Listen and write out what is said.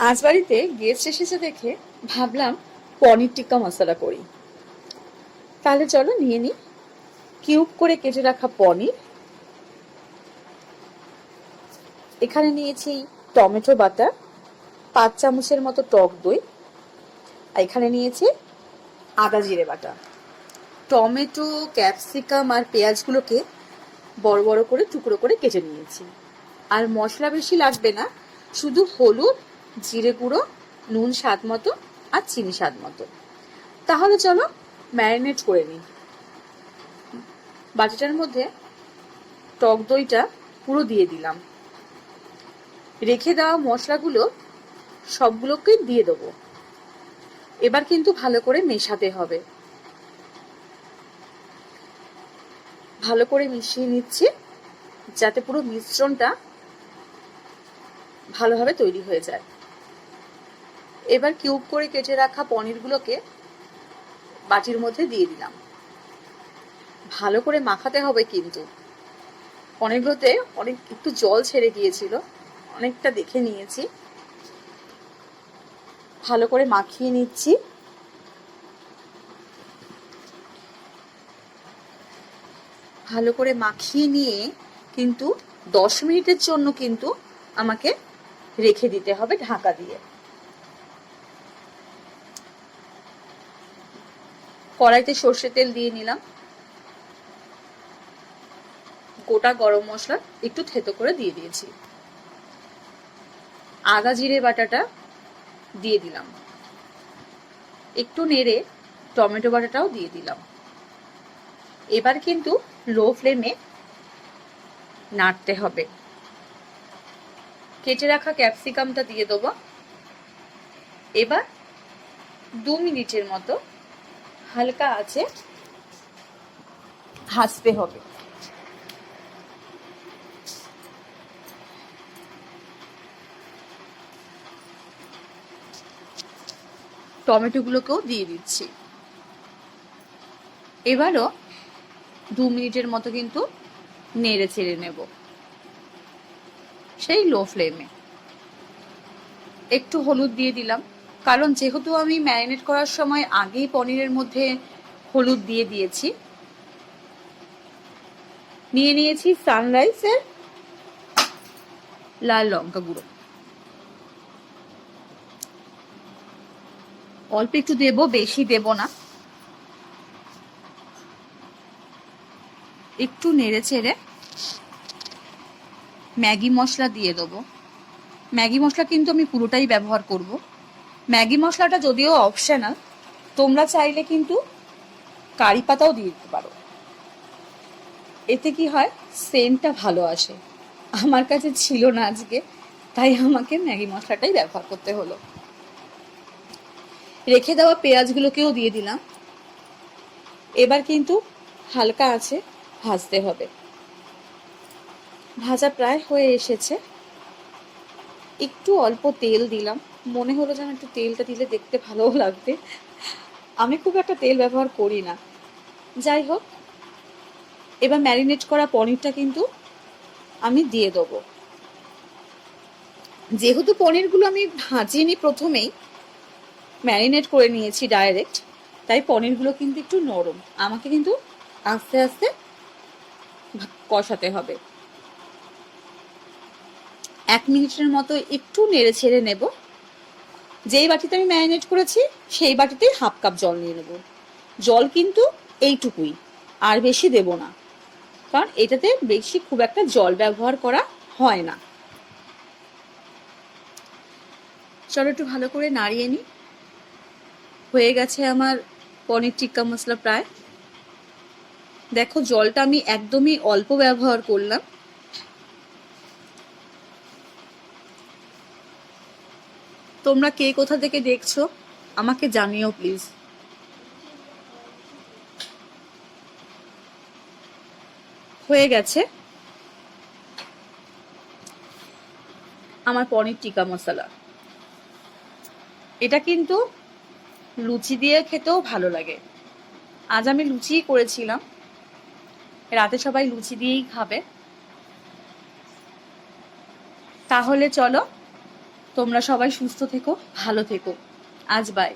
আজ বাড়িতে গেস্ট এসেছে দেখে ভাবলাম পনির টিক্কা মশলা করি। তাহলে চলো নিয়ে নিই কিউব করে কেটে রাখা পনির। এখানে নিয়েছি টমেটো বাটা, 5 চামচের মতো টক দই, আর এখানে নিয়েছি আদা জিরে বাটা। টমেটো, ক্যাপসিকাম আর পেঁয়াজগুলোকে বড় বড় করে টুকরো করে কেটে নিয়েছি। আর মশলা বেশি লাগবে না, শুধু হলুদ, জিরে গুঁড়ো, নুন স্বাদ মতো আর চিনি স্বাদ মতো। তাহলে চলো ম্যারিনেট করে নিই। বাটিটার মধ্যে টক দইটা পুরো দিয়ে দিলাম। রেখে দেওয়া মশলাগুলো সবগুলোকে দিয়ে দেবো। এবার কিন্তু ভালো করে মেশাতে হবে। ভালো করে মিশিয়ে নিচ্ছি যাতে পুরো মিশ্রণটা ভালোভাবে তৈরি হয়ে যায়। এবার কিউব করে কেটে রাখা পনিরগুলোকে বাটির মধ্যে দিয়ে দিলাম। ভালো করে মাখাতে হবে কিন্তু। পনিরগুলোতে অনেক একটু জল ছেড়ে গিয়েছিল, অনেকটা দেখে নিয়েছি। ভালো করে মাখিয়ে নিচ্ছি। ভালো করে মাখিয়ে নিয়ে কিন্তু 10 মিনিটের জন্য কিন্তু আমাকে রেখে দিতে হবে ঢাকা দিয়ে। কড়াইতে সর্ষের তেল দিয়ে নিলাম। গোটা গরম মশলা একটু থেতো করে দিয়ে দিয়েছি। আদা জিরে বাটাটা দিয়ে দিলাম। একটু নেড়ে টমেটো বাটাটাও দিয়ে দিলাম। এবার কিন্তু লো ফ্লেমে নাড়তে হবে। কেটে রাখা ক্যাপসিকামটা দিয়ে দেবো। এবার 2 মিনিটের মতো হালকা আঁচে ভাজতে হবে। টমেটোগুলোকেও দিয়ে দিচ্ছি। এবারও 2 মিনিটের মতো কিন্তু নেড়ে চেড়ে নেব, সেই লো ফ্লেমে। একটু হলুদ দিয়ে দিলাম, কারণ যেহেতু আমি ম্যারিনেট করার সময় আগেই পনিরের মধ্যে হলুদ দিয়ে দিয়েছি। নিয়ে নিয়েছি সানরাইজের লাল লঙ্কা গুঁড়ো, অল্প একটু দেব, বেশি দেব না। একটু নেড়ে চেড়ে ম্যাগি মশলা দিয়ে দেবো। ম্যাগি মশলা কিন্তু আমি পুরোটাই ব্যবহার করব। ম্যাগি মশলাটা যদিও অপশনাল, তোমরা চাইলে কিন্তু কারি পাতাও দিয়ে দিতে পারো। এতে কি হয়, সেন্টটা ভালো আসে। আমার কাছে ছিল না আজকে, তাই আমাকে ম্যাগি মশলাটাই ব্যবহার করতে হলো। রেখে দেওয়া পেঁয়াজগুলোকেও দিয়ে দিলাম। এবার কিন্তু হালকা আছে ভাজতে হবে। ভাজা প্রায় হয়ে এসেছে। একটু অল্প তেল দিলাম, মনে হলো যেন একটু তেলটা দিলে দেখতে ভালোও লাগবে। আমি খুব একটা তেল ব্যবহার করি না, যাই হোক। এবার ম্যারিনেট করা পনিরটা কিন্তু আমি দিয়ে দেবো। যেহেতু পনিরগুলো আমি ভাজিনি, প্রথমেই ম্যারিনেট করে নিয়েছি ডাইরেক্ট, তাই পনিরগুলো কিন্তু একটু নরম। আমাকে কিন্তু আস্তে আস্তে কষাতে হবে। 1 মিনিটের মতো একটু নেড়ে ছেড়ে নেব। যেই বাটিতে আমি ম্যারিনেট করেছি সেই বাটিতেই 1/2 কাপ জল নিয়ে নেব। জল কিন্তু এইটুকুই, আর বেশি দেব না, কারণ এটাতে বেশি খুব একটা জল ব্যবহার করা হয় না। চলো একটু ভালো করে নাড়িয়ে নিই। হয়ে গেছে আমার পনির টিক্কা মশলা প্রায়। দেখো, জলটা আমি একদমই অল্প ব্যবহার করলাম। তোমরা কে কোথা থেকে দেখছো আমাকে জানিও প্লিজ। হয়ে গেছে আমার পনির টিক্কা মশলা। এটা কিন্তু লুচি দিয়ে খেতেও ভালো লাগে। আজ আমি লুচিই করেছিলাম, রাতে সবাই লুচি দিয়েই খাবে। তাহলে চলো তোমরা সবাই সুস্থ থেকো, ভালো থেকো। আজ বাই।